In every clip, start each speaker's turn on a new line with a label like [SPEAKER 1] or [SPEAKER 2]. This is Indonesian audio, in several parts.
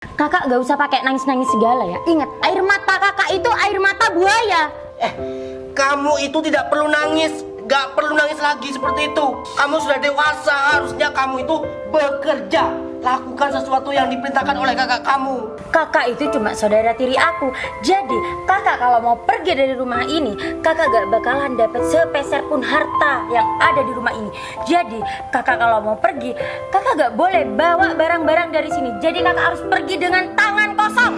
[SPEAKER 1] Kakak gak usah pakai nangis-nangis segala ya. Ingat, air mata kakak itu air mata buaya.
[SPEAKER 2] Kamu itu tidak perlu nangis. Gak perlu nangis lagi seperti itu. Kamu sudah dewasa, harusnya kamu itu bekerja. Lakukan sesuatu yang diperintahkan oleh kakak kamu.
[SPEAKER 1] Kakak itu cuma saudara tiri aku. Jadi kakak kalau mau pergi dari rumah ini, kakak gak bakalan dapat sepeser pun harta yang ada di rumah ini. Jadi kakak kalau mau pergi, kakak gak boleh bawa barang-barang dari sini. Jadi kakak harus pergi dengan tangan kosong.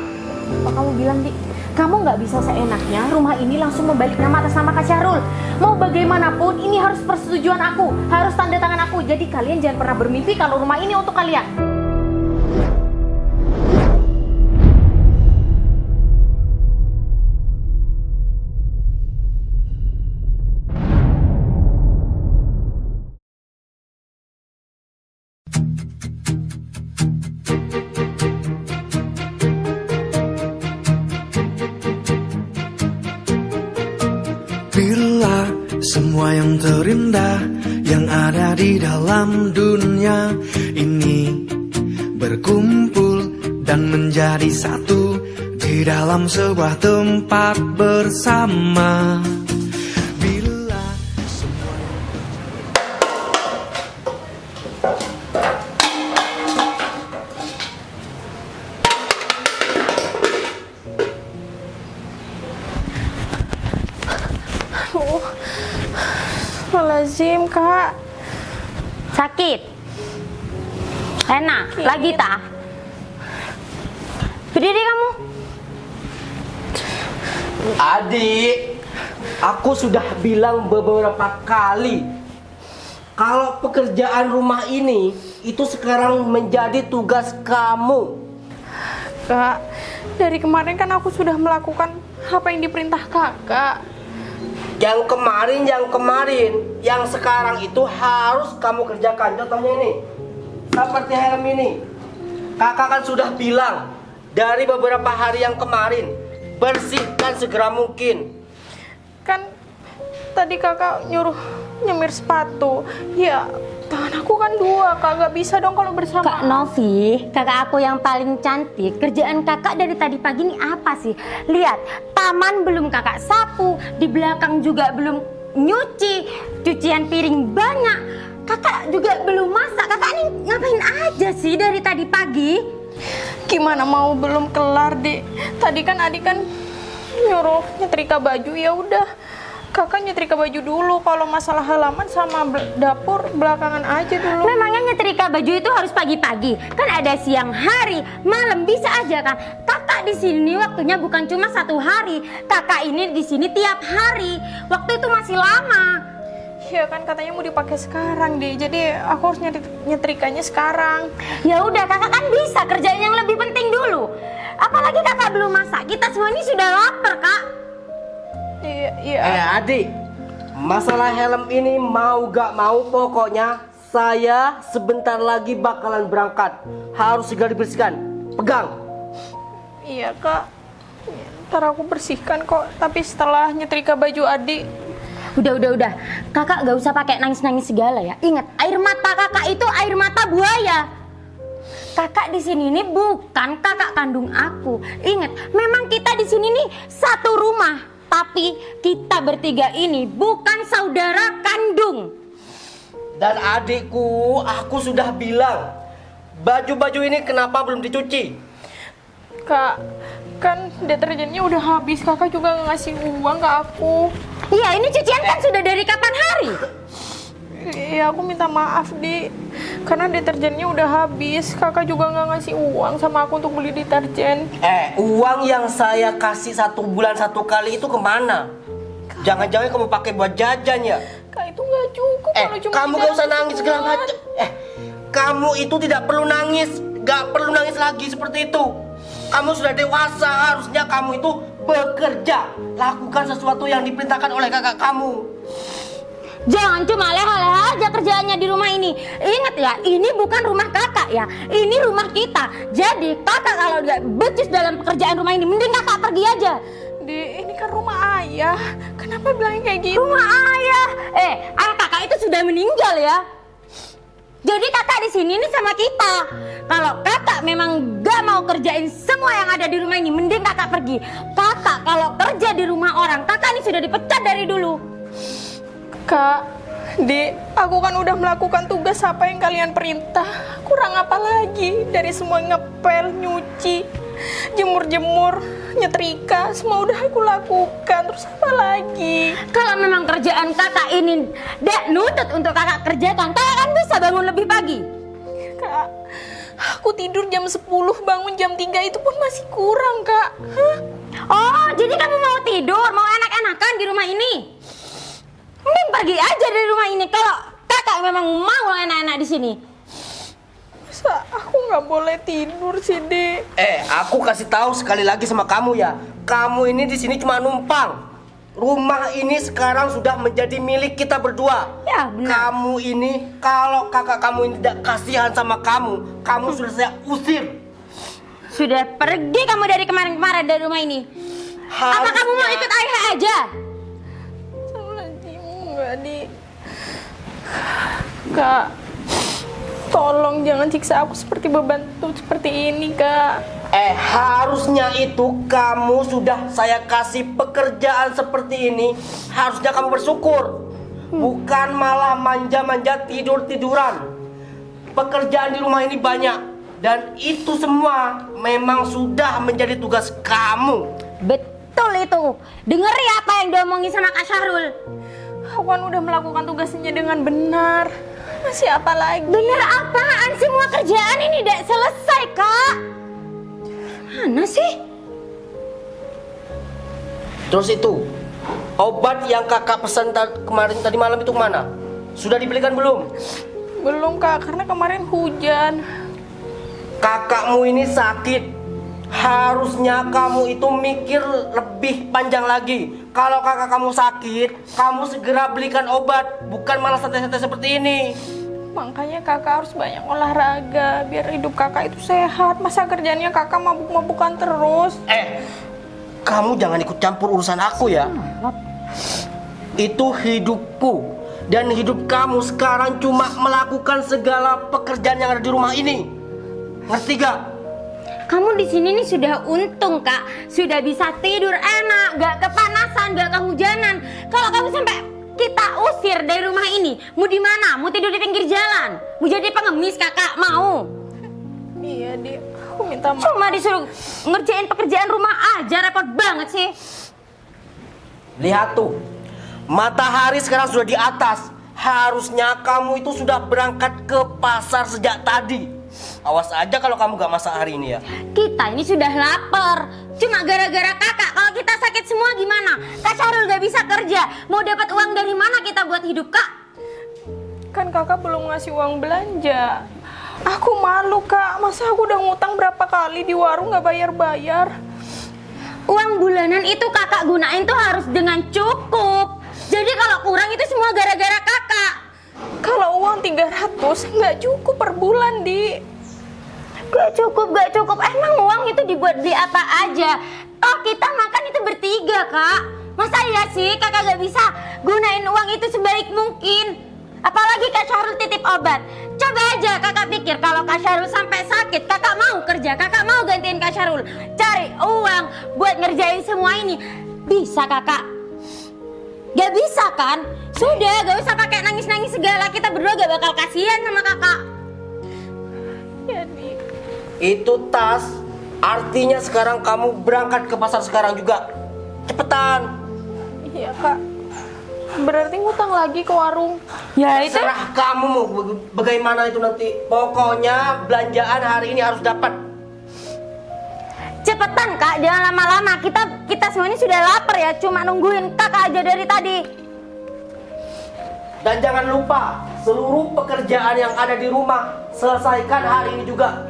[SPEAKER 3] Apa kamu bilang, Dik? Kamu nggak bisa seenaknya rumah ini langsung membalik nama atas nama Kak Syahrul. Mau bagaimanapun ini harus persetujuan aku, harus tanda tangan aku. Jadi kalian jangan pernah bermimpi kalau rumah ini untuk kalian.
[SPEAKER 4] Bila semua yang terindah yang ada di dalam dunia ini berkumpul dan menjadi satu di dalam sebuah tempat bersama. Bila semua
[SPEAKER 3] Lazim, Kak.
[SPEAKER 1] Sakit? Enak? Lagi tak? Berdiri kamu.
[SPEAKER 2] Adik, aku sudah bilang beberapa kali kalau pekerjaan rumah ini itu sekarang menjadi tugas kamu.
[SPEAKER 3] Kak, dari kemarin kan aku sudah melakukan apa yang diperintah Kakak.
[SPEAKER 2] Yang kemarin, yang sekarang itu harus kamu kerjakan. Contohnya ini, seperti helm ini. Kakak kan sudah bilang dari beberapa hari yang kemarin, bersihkan segera mungkin.
[SPEAKER 3] Kan tadi Kakak nyuruh nyemir sepatu. Ya, tangan aku kan dua, Kak. Gak bisa dong kalau bersama.
[SPEAKER 1] Kak Novi, kakak aku yang paling cantik. Kerjaan kakak dari tadi pagi ini apa sih? Lihat, taman belum kakak sapu, di belakang juga belum nyuci, cucian piring banyak. Kakak juga belum masak. Kakak ini ngapain aja sih dari tadi pagi?
[SPEAKER 3] Gimana mau belum kelar, Dek? Tadi kan Adik kan nyuruh nyetrika baju. Ya udah, Kakak nyetrika baju dulu. Kalau masalah halaman sama dapur belakangan aja dulu.
[SPEAKER 1] Memangnya nyetrika baju itu harus pagi-pagi? Kan ada siang hari, malam bisa aja kan? Kakak di sini waktunya bukan cuma 1 hari. Kakak ini di sini tiap hari. Waktu itu masih lama.
[SPEAKER 3] Ya kan katanya mau dipakai sekarang, deh. Jadi aku harus nyetrikanya sekarang.
[SPEAKER 1] Ya udah, kakak kan bisa kerjain yang lebih penting dulu. Apalagi kakak belum masak. Kita semua ini sudah lapar, Kak.
[SPEAKER 3] Iya.
[SPEAKER 2] Adik, masalah helm ini mau gak mau pokoknya saya sebentar lagi bakalan berangkat. Harus segera dibersihkan. Pegang.
[SPEAKER 3] Iya, Kak. Ntar aku bersihkan kok. Tapi setelah nyetrika baju Adik.
[SPEAKER 1] Udah. Kakak gak usah pakai nangis-nangis segala ya. Ingat, air mata kakak itu air mata buaya. Kakak di sini ini bukan kakak kandung aku. Ingat, memang kita di sini nih satu rumah, tapi kita bertiga ini bukan saudara kandung.
[SPEAKER 2] Dan adikku, aku sudah bilang, baju-baju ini kenapa belum dicuci?
[SPEAKER 3] Kak, kan deterjennya udah habis. Kakak juga nggak ngasih uang ke aku.
[SPEAKER 1] Iya, ini cucian kan sudah dari kapan hari?
[SPEAKER 3] Iya, aku minta maaf, Di. Karena deterjennya udah habis. Kakak juga nggak ngasih uang sama aku untuk beli deterjen.
[SPEAKER 2] Uang yang saya kasih 1 bulan 1 kali itu kemana? Jangan-jangan kamu pakai buat jajan ya?
[SPEAKER 3] Kak, itu nggak cukup kalau cuma
[SPEAKER 2] Kamu gak usah nangis segala
[SPEAKER 3] 300
[SPEAKER 2] macam. Kamu itu tidak perlu nangis. Gak perlu nangis lagi seperti itu. Kamu sudah dewasa, harusnya kamu itu bekerja. Lakukan sesuatu yang diperintahkan oleh kakak kamu.
[SPEAKER 1] Jangan cuma leha-leha aja kerjaannya di rumah ini. Ingat ya, ini bukan rumah kakak ya. Ini rumah kita. Jadi kakak kalau nggak becus dalam pekerjaan rumah ini, mending kakak pergi aja.
[SPEAKER 3] Di, ini kan rumah ayah. Kenapa bilangnya kayak gitu?
[SPEAKER 1] Rumah ayah. Ayah kakak itu sudah meninggal ya. Jadi kakak di sini nih sama kita. Kalau kakak memang gak mau kerjain semua yang ada di rumah ini, mending kakak pergi. Kakak kalau kerja di rumah orang, kakak ini sudah dipecat dari dulu.
[SPEAKER 3] Kak, Dek, aku kan udah melakukan tugas apa yang kalian perintah. Kurang apa lagi dari semua ngepel, nyuci, jemur-jemur, nyetrika, semua udah aku lakukan. Terus apa lagi?
[SPEAKER 1] Kalau memang kerjaan kakak ini gak nutut untuk kakak kerjakan, kakak kan bisa bangun lebih pagi.
[SPEAKER 3] Kak, aku tidur jam 10, bangun jam 3 itu pun masih kurang, Kak. Hah?
[SPEAKER 1] Oh, jadi kamu mau tidur, mau enak-enakan di rumah ini? Mending pergi aja dari rumah ini kalau kakak memang mau enak-enak di sini.
[SPEAKER 3] Masa aku nggak boleh tidur sih, Dek?
[SPEAKER 2] Aku kasih tahu sekali lagi sama kamu ya. Kamu ini di sini cuma numpang. Rumah ini sekarang sudah menjadi milik kita berdua.
[SPEAKER 1] Ya, benar.
[SPEAKER 2] Kamu ini, kalau kakak kamu ini tidak kasihan sama kamu, kamu sudah saya usir.
[SPEAKER 1] Sudah pergi kamu dari kemarin-kemarin dari rumah ini. Apa kamu mau ikut ayah aja?
[SPEAKER 3] Enggak, Di. Kak, tolong jangan siksa aku seperti beban tuh seperti ini, Kak.
[SPEAKER 2] Harusnya itu kamu sudah saya kasih pekerjaan seperti ini. Harusnya kamu bersyukur. Bukan malah manja-manja tidur-tiduran. Pekerjaan di rumah ini banyak. Dan itu semua memang sudah menjadi tugas kamu.
[SPEAKER 1] Betul itu. Dengeri apa yang diomongin sama Kak Syahrul.
[SPEAKER 3] Aku kan udah melakukan tugasnya dengan benar. Masih apa lagi?
[SPEAKER 1] Bener apaan? Semua kerjaan ini udah selesai, Kak. Mana sih?
[SPEAKER 2] Terus itu, obat yang kakak pesan kemarin tadi malam itu kemana? Sudah dibelikan belum?
[SPEAKER 3] Belum, Kak, karena kemarin hujan.
[SPEAKER 2] Kakakmu ini sakit. Harusnya kamu itu mikir lebih panjang lagi. Kalau kakak kamu sakit, kamu segera belikan obat, bukan malah santai-santai seperti ini.
[SPEAKER 3] Makanya kakak harus banyak olahraga biar hidup kakak itu sehat. Masa kerjanya kakak mabuk-mabukan terus?
[SPEAKER 2] Kamu jangan ikut campur urusan aku ya. Itu hidupku. Dan hidup kamu sekarang cuma melakukan segala pekerjaan yang ada di rumah ini. Ngerti gak?
[SPEAKER 1] Kamu di sini nih sudah untung, Kak. Sudah bisa tidur enak, gak kepanasan, gak kehujanan. Kalau kamu sampai kita usir dari rumah ini, mau di mana? Mau tidur di pinggir jalan? Mau jadi pengemis, Kakak? Mau?
[SPEAKER 3] Iya, Dik. Aku minta maaf.
[SPEAKER 1] Cuma disuruh ngerjain pekerjaan rumah aja, repot banget sih.
[SPEAKER 2] Lihat tuh, matahari sekarang sudah di atas. Harusnya kamu itu sudah berangkat ke pasar sejak tadi. Awas aja kalau kamu gak masak hari ini ya.
[SPEAKER 1] Kita ini sudah lapar. Cuma gara-gara kakak. Kalau kita sakit semua gimana? Kak Syahrul gak bisa kerja. Mau dapat uang dari mana kita buat hidup, Kak?
[SPEAKER 3] Kan kakak belum ngasih uang belanja. Aku malu, Kak. Masa aku udah ngutang berapa kali di warung gak bayar-bayar.
[SPEAKER 1] Uang bulanan itu kakak gunain tuh harus dengan cukup. Jadi kalau kurang itu semua gara-gara kakak.
[SPEAKER 3] Kalau uang 300 nggak cukup per bulan, Di.
[SPEAKER 1] Gak cukup. Emang uang itu dibuat beli apa aja? Toh kita makan itu bertiga, Kak. Masa iya sih kakak gak bisa gunain uang itu sebaik mungkin? Apalagi Kak Syahrul titip obat. Coba aja kakak pikir kalau Kak Syahrul sampai sakit, kakak mau kerja, kakak mau gantiin Kak Syahrul cari uang buat ngerjain semua ini. Bisa, Kakak? Gak bisa kan? Sudah, gak usah pakai nangis-nangis segala. Kita berdua gak bakal kasihan sama kakak.
[SPEAKER 3] Ya, Di.
[SPEAKER 2] Itu tas. Artinya sekarang kamu berangkat ke pasar sekarang juga. Cepetan.
[SPEAKER 3] Iya, Kak. Berarti ngutang lagi ke warung.
[SPEAKER 1] Ya itu.
[SPEAKER 2] Serah kamu mau bagaimana itu nanti. Pokoknya belanjaan hari ini harus dapat.
[SPEAKER 1] Cepetan, Kak, jangan lama-lama. Kita semua ini sudah lapar ya. Cuma nungguin kakak aja dari tadi.
[SPEAKER 2] Dan jangan lupa, seluruh pekerjaan yang ada di rumah selesaikan hari ini juga.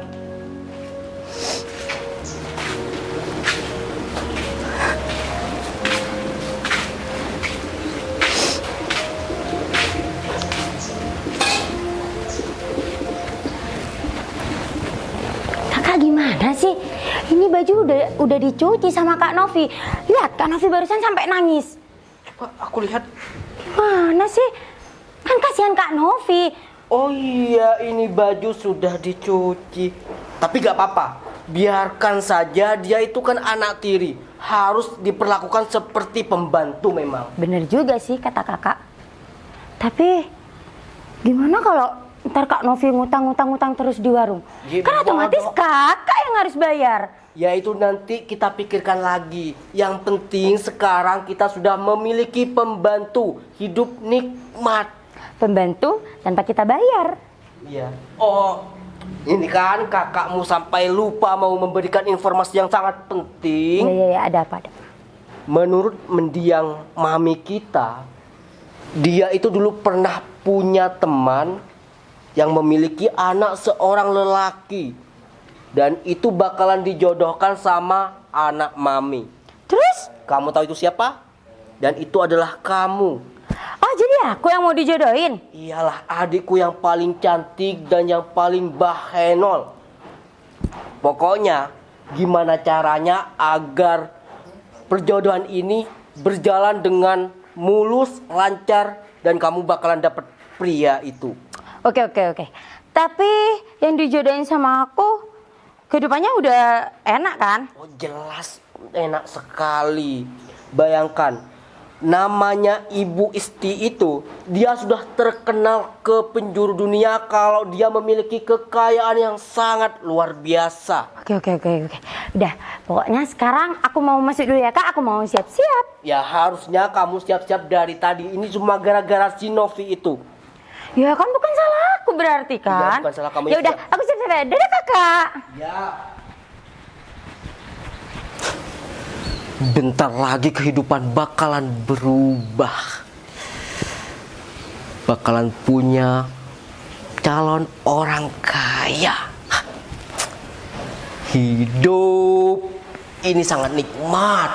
[SPEAKER 1] Kakak gimana sih? Ini baju udah dicuci sama Kak Novi. Lihat, Kak Novi barusan sampai nangis.
[SPEAKER 2] Coba aku lihat.
[SPEAKER 1] Mana sih? Kan kasihan Kak Novi.
[SPEAKER 2] Oh iya, ini baju sudah dicuci. Tapi gak apa-apa, biarkan saja, dia itu kan anak tiri. Harus diperlakukan seperti pembantu memang.
[SPEAKER 1] Bener juga sih kata kakak. Tapi gimana kalau ntar Kak Novi ngutang terus di warung?
[SPEAKER 2] Gimana
[SPEAKER 1] Kan otomatis
[SPEAKER 2] dong?
[SPEAKER 1] kakak yang harus bayar.
[SPEAKER 2] Ya itu nanti kita pikirkan lagi. Yang penting sekarang kita sudah memiliki pembantu. Hidup nikmat.
[SPEAKER 1] Pembantu tanpa kita bayar.
[SPEAKER 2] Iya. Oh, ini kan kakakmu sampai lupa mau memberikan informasi yang sangat penting.
[SPEAKER 1] Iya, ada apa?
[SPEAKER 2] Menurut mendiang mami kita, dia itu dulu pernah punya teman yang memiliki anak seorang lelaki. Dan itu bakalan dijodohkan sama anak mami.
[SPEAKER 1] Terus?
[SPEAKER 2] Kamu tahu itu siapa? Dan itu adalah kamu.
[SPEAKER 1] Oh, jadi aku yang mau dijodohin?
[SPEAKER 2] Iyalah adikku yang paling cantik dan yang paling bahenol. Pokoknya gimana caranya agar perjodohan ini berjalan dengan mulus, lancar, dan kamu bakalan dapat pria itu.
[SPEAKER 1] Oke. Tapi yang dijodohin sama aku kehidupannya udah enak kan?
[SPEAKER 2] Oh jelas enak sekali. Bayangkan, namanya Ibu Isti itu, dia sudah terkenal ke penjuru dunia kalau dia memiliki kekayaan yang sangat luar biasa.
[SPEAKER 1] Oke. Udah, pokoknya sekarang aku mau masuk dulu ya Kak, aku mau siap-siap.
[SPEAKER 2] Ya harusnya kamu siap-siap dari tadi. Ini cuma gara-gara si Novi itu.
[SPEAKER 1] Ya kan bukan salah aku berarti kan?
[SPEAKER 2] Iya, bukan salah kamu.
[SPEAKER 1] Ya udah, aku siap-siap ya. Dadah Kakak.
[SPEAKER 2] Ya. Bentar lagi kehidupan bakalan berubah. Bakalan punya calon orang kaya. Hidup ini sangat nikmat.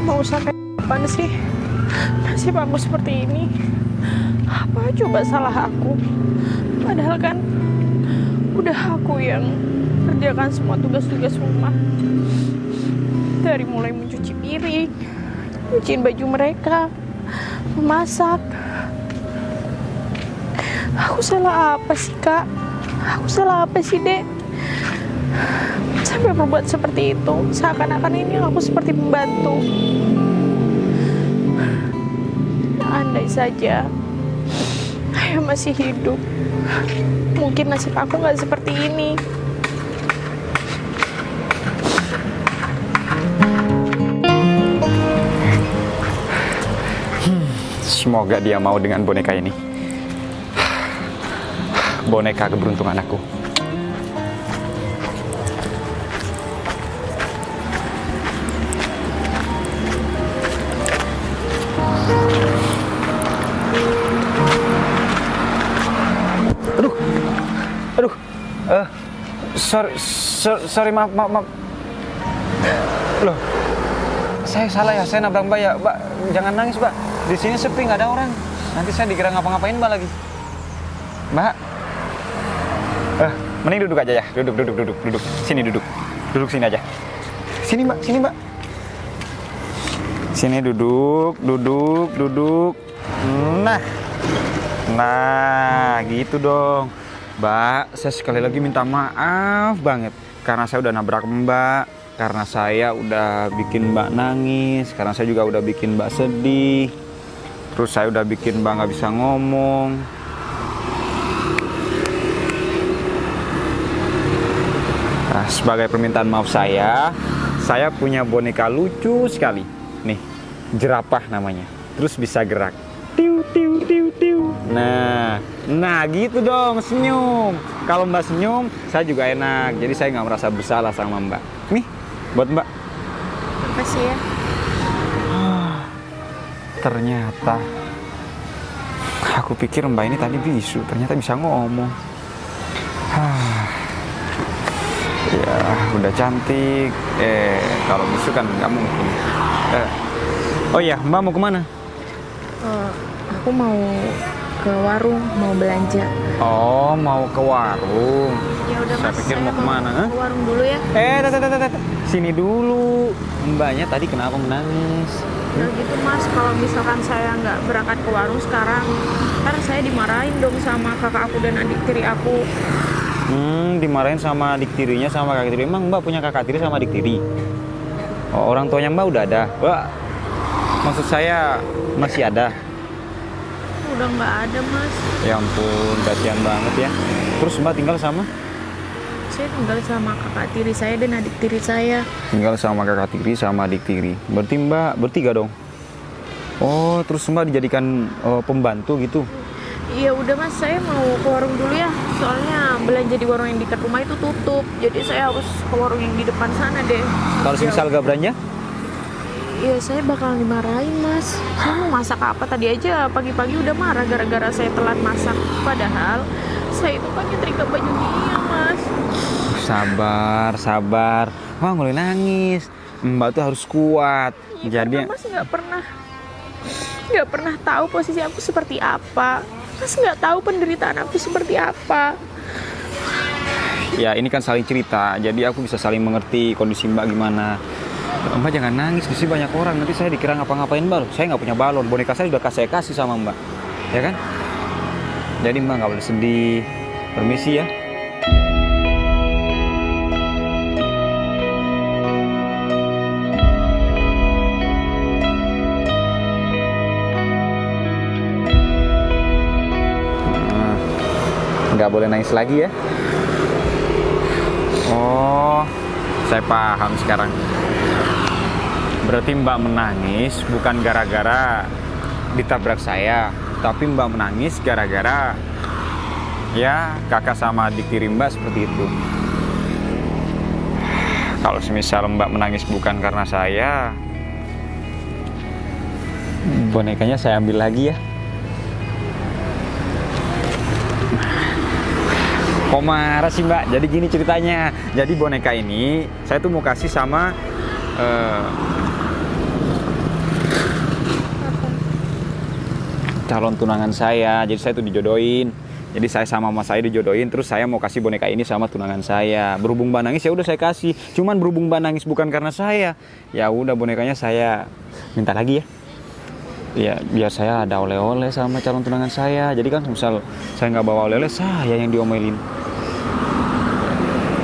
[SPEAKER 3] Mau sampai kapan sih nasib aku seperti ini? Apa coba salah aku? Padahal kan udah aku yang kerjakan semua tugas-tugas rumah. Dari mulai mencuci piring, nyuciin baju mereka, memasak. Aku salah apa sih Kak? Aku salah apa sih Dek? Sampai berbuat seperti itu, seakan-akan ini aku seperti pembantu. Andai saja ayah masih hidup, mungkin nasib aku gak seperti ini.
[SPEAKER 5] Semoga dia mau dengan boneka ini. Boneka keberuntungan aku. Aduh, sorry, maaf. Loh, saya salah ya, saya nabrak Mbak ya. Mbak, jangan nangis Mbak. Di sini sepi, nggak ada orang. Nanti saya dikira ngapa-ngapain Mbak lagi. Mbak, mending duduk aja ya. Duduk. Sini duduk. Duduk sini aja. Sini Mbak. Sini duduk. Nah, gitu dong. Mbak, saya sekali lagi minta maaf banget karena saya udah nabrak Mbak, karena saya udah bikin Mbak nangis, karena saya juga udah bikin Mbak sedih. Terus saya udah bikin Mbak nggak bisa ngomong. Nah, sebagai permintaan maaf saya punya boneka lucu sekali. Nih, jerapah namanya. Terus bisa gerak. Tiu. Nah gitu dong, senyum. Kalau Mbak senyum, saya juga enak. Jadi saya nggak merasa bersalah sama Mbak. Nih, buat Mbak.
[SPEAKER 3] Makasih ya.
[SPEAKER 5] Ternyata aku pikir Mbak ini tadi bisu, ternyata bisa ngomong. Ya, udah cantik. Kalau bisu kan nggak mungkin. Oh iya, Mbak mau kemana?
[SPEAKER 3] Aku mau ke warung mau belanja.
[SPEAKER 5] Oh, mau ke warung.
[SPEAKER 3] Ya udah
[SPEAKER 5] Saya
[SPEAKER 3] Mas,
[SPEAKER 5] pikir mau kemana,
[SPEAKER 3] ke warung dulu ya.
[SPEAKER 5] Sini dulu. Mbaknya tadi kenapa menangis?
[SPEAKER 3] Ya gitu Mas, kalau misalkan saya nggak berangkat ke warung sekarang, ntar saya dimarahin dong sama kakak aku dan adik tiri aku.
[SPEAKER 5] Dimarahin sama adik tirinya sama kakak tiri. Emang Mbak punya kakak tiri sama adik tiri? Oh, orang tuanya Mbak udah ada? Mbak, maksud saya masih ada?
[SPEAKER 3] Udah nggak ada Mas.
[SPEAKER 5] Ya ampun, kasihan banget ya. Terus Mbak tinggal sama?
[SPEAKER 3] Saya tinggal sama kakak tiri saya dan adik tiri saya.
[SPEAKER 5] Tinggal sama kakak tiri sama adik tiri. Berarti Mbak bertiga dong? Oh, terus Mbak dijadikan pembantu gitu?
[SPEAKER 3] Iya udah Mas, saya mau ke warung dulu ya. Soalnya belanja di warung yang dekat rumah itu tutup. Jadi saya harus ke warung yang di depan sana deh.
[SPEAKER 5] Kalau misal gak belanja?
[SPEAKER 3] Iya saya bakal dimarahin Mas. Saya mau masak apa tadi aja pagi-pagi udah marah gara-gara saya telat masak. Padahal saya itu kan nyetrika baju dia Mas.
[SPEAKER 5] Sabar, sabar. Wah, mulai nangis. Mbak tuh harus kuat.
[SPEAKER 3] Iya,
[SPEAKER 5] Jadi
[SPEAKER 3] karena Mas nggak pernah tahu posisi aku seperti apa. Mas nggak tahu penderitaan aku seperti apa.
[SPEAKER 5] ya ini kan saling cerita. Jadi aku bisa saling mengerti kondisi Mbak gimana. Mbak jangan nangis, di sini banyak orang. Nanti saya dikira ngapa-ngapain Mbak loh. Saya nggak punya balon. Boneka saya udah saya kasih sama Mbak. Ya kan? Jadi Mbak nggak boleh sedih. Permisi ya. Nggak boleh nangis lagi ya. Oh, saya paham sekarang. Berarti Mbak menangis bukan gara-gara ditabrak saya, tapi Mbak menangis gara-gara ya kakak sama adik tiri Mbak seperti itu. Kalau semisal Mbak menangis bukan karena saya, bonekanya saya ambil lagi ya. Kok marah sih Mbak? Jadi gini ceritanya. Jadi boneka ini saya tuh mau kasih sama calon tunangan saya. Jadi saya tuh dijodohin. Jadi saya sama mama saya dijodohin. Terus saya mau kasih boneka ini sama tunangan saya. Berhubung Mbak nangis ya udah saya kasih. Cuman berhubung Mbak nangis bukan karena saya. Ya udah bonekanya saya minta lagi ya. Ya biar saya ada oleh-oleh sama calon tunangan saya. Jadi kan misal saya nggak bawa oleh-oleh, saya yang diomelin.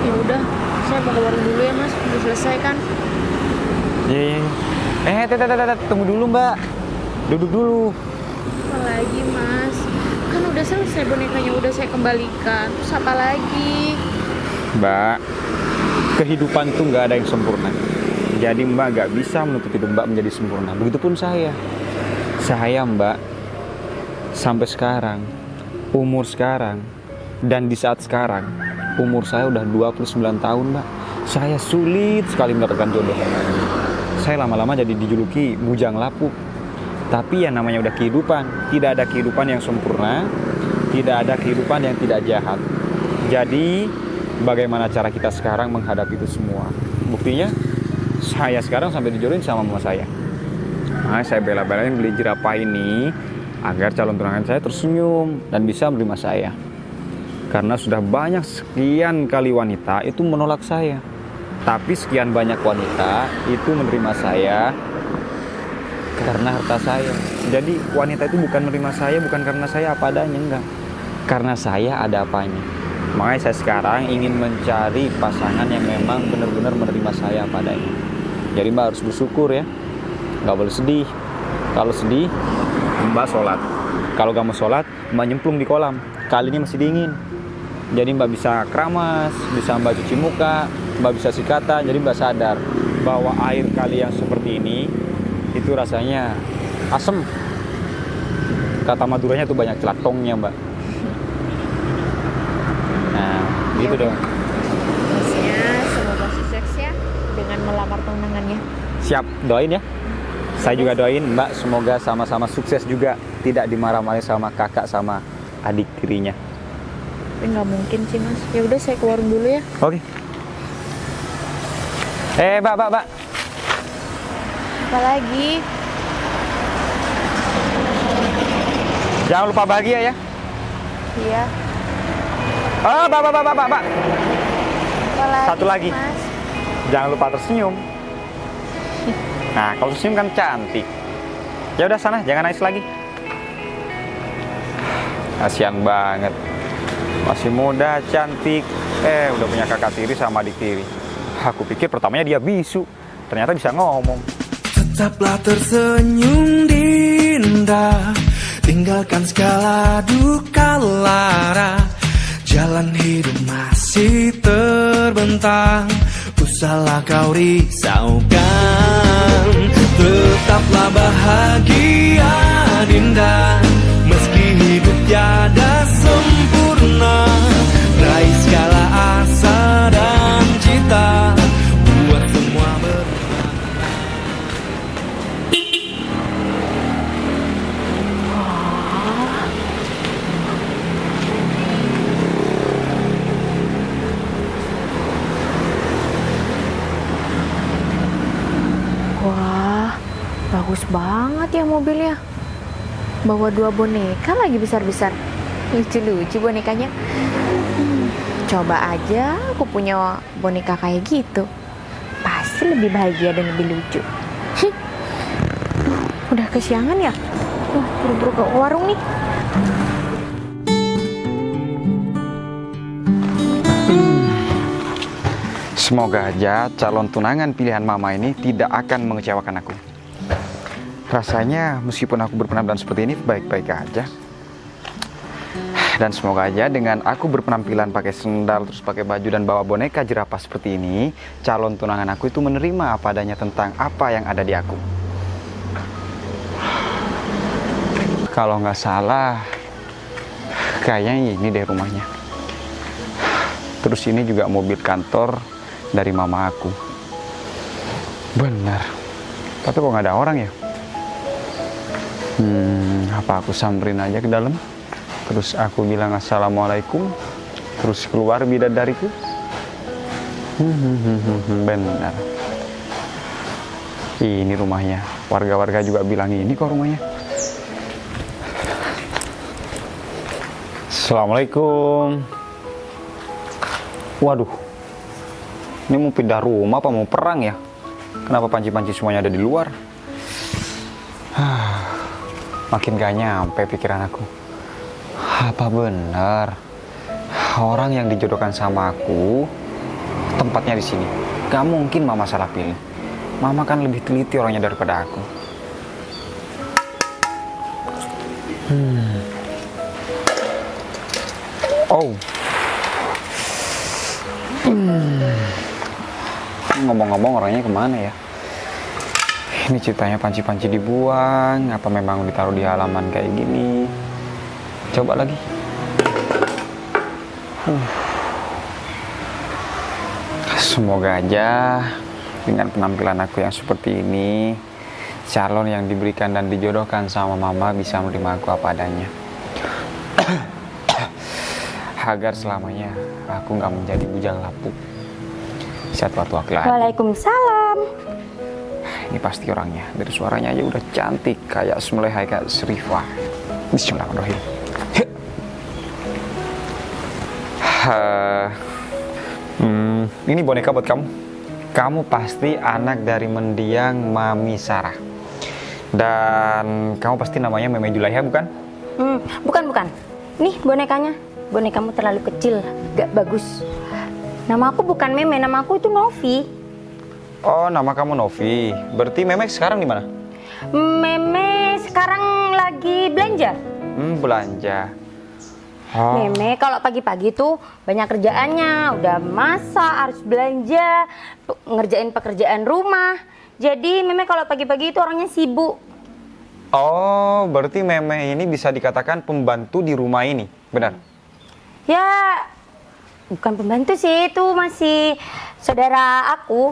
[SPEAKER 3] Ya udah, saya mau ke warung dulu ya Mas. Udah selesai kan?
[SPEAKER 5] Iya. Tunggu dulu Mbak. Duduk dulu.
[SPEAKER 3] Apa lagi Mas? Kan udah selesai bonekanya, udah saya kembalikan. Terus apa lagi?
[SPEAKER 5] Mbak, kehidupan tuh nggak ada yang sempurna. Jadi Mbak nggak bisa menuntut hidup Mbak menjadi sempurna. Begitupun saya. Saya Mbak, sampai sekarang, umur sekarang, dan di saat sekarang, umur saya udah 29 tahun Mbak. Saya sulit sekali mendapatkan jodoh. Saya lama-lama jadi dijuluki bujang lapuk. Tapi yang namanya udah kehidupan, tidak ada kehidupan yang sempurna, tidak ada kehidupan yang tidak jahat. Jadi, bagaimana cara kita sekarang menghadapi itu semua? Buktinya, saya sekarang sampai dijodohin sama mama saya. Nah, saya bela-belain beli jerapah ini agar calon tunangan saya tersenyum dan bisa menerima saya. Karena sudah banyak sekian kali wanita itu menolak saya. Tapi sekian banyak wanita itu menerima saya karena harta saya. Jadi wanita itu bukan menerima saya bukan karena saya apa adanya, enggak. Karena saya ada apanya. Makanya saya sekarang ingin mencari pasangan yang memang benar-benar menerima saya apa adanya. Jadi Mbak harus bersyukur ya. Nggak boleh sedih. Kalau sedih, Mbak sholat. Kalau nggak mau sholat, Mbak nyemplung di kolam. Kali ini masih dingin. Jadi Mbak bisa keramas, bisa Mbak cuci muka, Mbak bisa sikatan. Jadi Mbak sadar bahwa air kali yang seperti ini itu rasanya asem. Kata Maduranya tuh banyak celatongnya Mbak. Nah, gitu dong.
[SPEAKER 3] Masnya semoga sukses ya dengan melamar tunangannya.
[SPEAKER 5] Siap, doain ya. Saya juga doain Mbak semoga sama-sama sukses juga, tidak dimarah-marahin sama kakak sama adik tirinya.
[SPEAKER 3] Tapi nggak mungkin sih Mas. Ya udah saya ke warung dulu ya.
[SPEAKER 5] Oke. Mbak.
[SPEAKER 3] Apa lagi?
[SPEAKER 5] Jangan lupa bahagia ya.
[SPEAKER 3] Iya.
[SPEAKER 5] Oh, Mbak.
[SPEAKER 3] Apa
[SPEAKER 5] Satu lagi.
[SPEAKER 3] Mas?
[SPEAKER 5] Jangan lupa tersenyum. Nah, kalau senyum kan cantik. Ya udah sana, jangan nangis lagi. Kasihan banget. Masih muda, cantik. Udah punya kakak tiri sama adik tiri. Aku pikir pertamanya dia bisu. Ternyata bisa ngomong.
[SPEAKER 4] Tetaplah tersenyum Dinda, tinggalkan segala duka lara. Jalan hidup masih terbentang, usahlah kau risaukan. Tetaplah bahagia Dinda, meski hidup tiada sempurna. Raih segala asa dan cita, buat semua
[SPEAKER 3] Wah, bagus banget ya mobilnya. Bawa 2 boneka lagi besar-besar. Lucu-lucu bonekanya. Coba aja aku punya boneka kayak gitu. Pasti lebih bahagia dan lebih lucu. Udah kesiangan ya? Buru-buru ke warung nih.
[SPEAKER 5] Semoga aja calon tunangan pilihan mama ini tidak akan mengecewakan aku. Rasanya meskipun aku berpenampilan seperti ini baik-baik aja. Dan semoga aja dengan aku berpenampilan pakai sendal, terus pakai baju dan bawa boneka jerapah seperti ini, calon tunangan aku itu menerima apa adanya tentang apa yang ada di aku. Kalau nggak salah, kayaknya ini deh rumahnya. Terus ini juga mobil kantor dari mama aku. Benar. Tapi kok nggak ada orang ya? Apa aku samperin aja ke dalam? Terus aku bilang assalamualaikum. Terus keluar bidadariku. Benar. Ini rumahnya. Warga-warga juga bilang ini kok rumahnya. Assalamualaikum. Waduh. Ini mau pindah rumah apa mau perang ya? Kenapa panci-panci semuanya ada di luar? Makin gak nyampe pikiran aku. Apa benar orang yang dijodohkan sama aku tempatnya di sini? Gak mungkin mama salah pilih. Mama kan lebih teliti orangnya daripada aku. Oh. Ngomong-ngomong orangnya kemana ya? Ini ceritanya panci-panci dibuang, apa memang ditaruh di halaman kayak gini? Coba lagi. Semoga aja dengan penampilan aku yang seperti ini, calon yang diberikan dan dijodohkan sama mama bisa menerima aku apa adanya. Agar selamanya aku nggak menjadi bujang lapuk. Satu laki-laki.
[SPEAKER 1] Waalaikumsalam.
[SPEAKER 5] Ini pasti orangnya. Dari suaranya aja udah cantik kayak semeleha kayak Serifah. Bismillahirrahmanirrahim. Ini boneka buat kamu. Kamu pasti anak dari mendiang Mami Sarah. Dan kamu pasti namanya Meme Julaiha, bukan?
[SPEAKER 1] Bukan. Nih bonekanya. Bonekamu terlalu kecil, gak bagus. Nama aku bukan Meme, nama aku itu Novi.
[SPEAKER 5] Oh, nama kamu Novi. Berarti Meme sekarang di mana?
[SPEAKER 1] Meme sekarang lagi belanja.
[SPEAKER 5] Belanja. Oh.
[SPEAKER 1] Meme kalau pagi-pagi tuh banyak kerjaannya, udah masak, harus belanja, ngerjain pekerjaan rumah. Jadi Meme kalau pagi-pagi itu orangnya sibuk.
[SPEAKER 5] Oh, berarti Meme ini bisa dikatakan pembantu di rumah ini, benar?
[SPEAKER 1] Ya, bukan pembantu sih, itu masih saudara aku.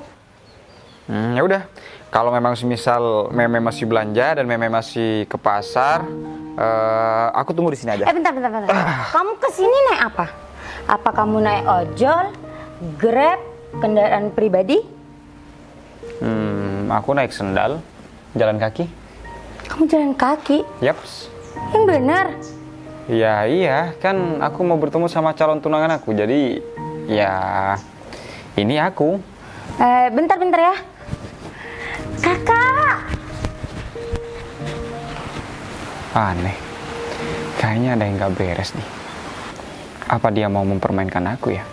[SPEAKER 5] Ya udah, kalau memang semisal Meme masih belanja dan Meme masih ke pasar, aku tunggu di sini aja.
[SPEAKER 1] Bentar. Kamu kesini naik apa? Apa kamu naik ojol, Grab, kendaraan pribadi?
[SPEAKER 5] Aku naik sendal, jalan kaki.
[SPEAKER 1] Kamu jalan kaki?
[SPEAKER 5] Yaps.
[SPEAKER 1] Yang benar.
[SPEAKER 5] Ya iya, kan aku mau bertemu sama calon tunangan aku. Jadi ya ini aku.
[SPEAKER 1] Bentar-bentar ya. Kakak.
[SPEAKER 5] Aneh. Kayaknya ada yang gak beres nih. Apa dia mau mempermainkan aku ya?